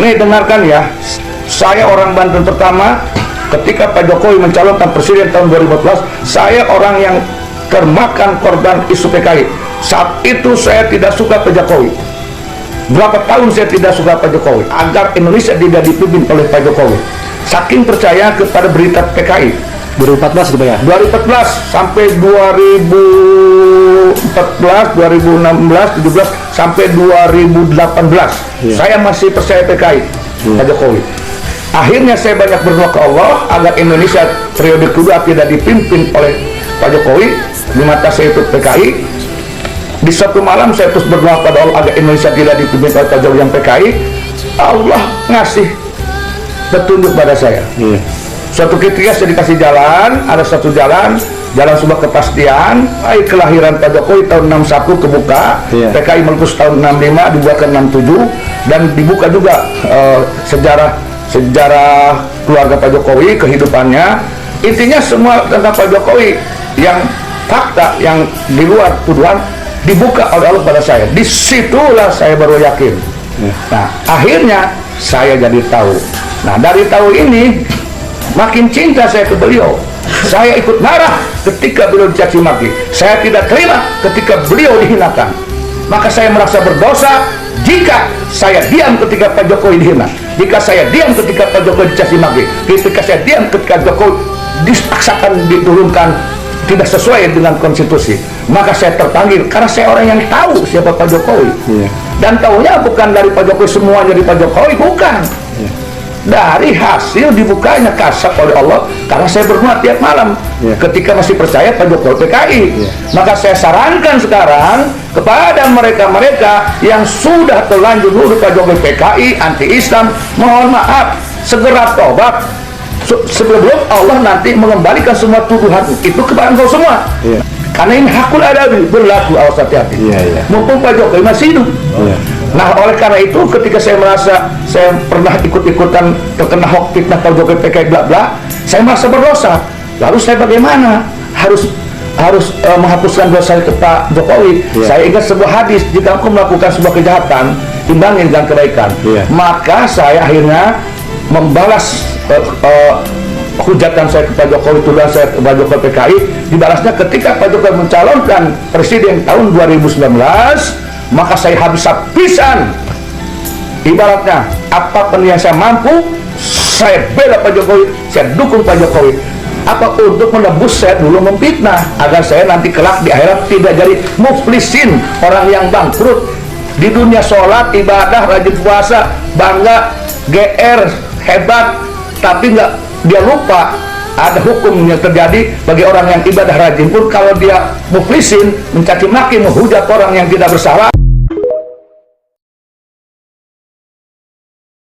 Nih dengarkan ya, saya orang Banten pertama ketika Pak Jokowi mencalonkan presiden tahun 2014, saya orang yang termakan korban isu PKI. Saat itu saya tidak suka Pak Jokowi. Berapa tahun saya tidak suka Pak Jokowi agar Indonesia tidak dipimpin oleh Pak Jokowi. Saking percaya kepada berita PKI. 2014 itu ya? 2014 sampai 2014, 2016, 17 sampai 2018 saya masih percaya PKI Pak Jokowi. Akhirnya saya banyak berdoa ke Allah agar Indonesia periode kedua tidak dipimpin oleh Pak Jokowi. Di mata saya itu PKI. Di suatu malam saya terus berdoa pada Allah agar Indonesia tidak dipimpin oleh Pak Jokowi yang PKI. Allah ngasih petunjuk pada saya. Suatu ketika saya dikasih jalan, ada satu jalan sebuah kepastian. Kelahiran Pak Jokowi tahun 61 kebuka, PKI meletus tahun 65 dibuat ke 67, dan dibuka juga sejarah keluarga Pak Jokowi, kehidupannya. Intinya semua tentang Pak Jokowi yang fakta yang di luar tuduhan dibuka oleh Allah pada saya. Disitulah saya baru yakin. Nah, akhirnya saya jadi tahu. Nah, dari tahu ini makin cinta saya ke beliau. Saya ikut marah ketika beliau dicaci maki. Saya tidak terima ketika beliau dihinakan. Maka saya merasa berdosa jika saya diam ketika Pak Jokowi dihina, jika saya diam ketika Pak Jokowi dicaci maki, ketika saya diam ketika Jokowi dipaksakan diturunkan tidak sesuai dengan konstitusi. Maka saya terpanggil karena saya orang yang tahu siapa Pak Jokowi. Dan tahunya bukan dari Pak Jokowi semuanya dari Pak Jokowi, bukan. Dari hasil dibukanya kasat oleh Allah, karena saya berdoa tiap malam ketika masih percaya Pak Jokowi PKI. Maka saya sarankan sekarang kepada mereka-mereka yang sudah terlanjur nuduh Pak Jokowi PKI, anti-Islam, mohon maaf, segera tobat sebelum Allah nanti mengembalikan semua tuduhan itu kepada engkau semua. Karena ini hakul adabi, berlaku, awas hati-hati. Mumpung Pak Jokowi masih hidup. Nah, oleh karena itu ketika saya merasa saya pernah ikut-ikutan terkena hoax fitnah Pak Jokowi PKI bla bla, saya merasa berdosa. Lalu saya bagaimana? Harus menghapuskan dosa saya ke Pak Jokowi. Saya ingat sebuah hadis, jika aku melakukan sebuah kejahatan, imbangi dengan kebaikan. Maka saya akhirnya membalas hujatan saya ke Pak Jokowi, tuduhan saya ke Pak Jokowi PKI, dibalasnya ketika Pak Jokowi mencalonkan presiden tahun 2019. Maka saya habis-habisan, ibaratnya apapun yang saya mampu, saya bela Pak Jokowi, saya dukung Pak Jokowi. Apa untuk menebus saya dulu memfitnah, agar saya nanti kelak di akhirat tidak jadi muflisin, orang yang bangkrut di dunia. Sholat, ibadah, rajin puasa, bangga, GR, hebat, tapi nggak, dia lupa ada hukum yang terjadi bagi orang yang ibadah rajin pun. Kalau dia muflisin, mencaci maki, menghujat orang yang tidak bersalah,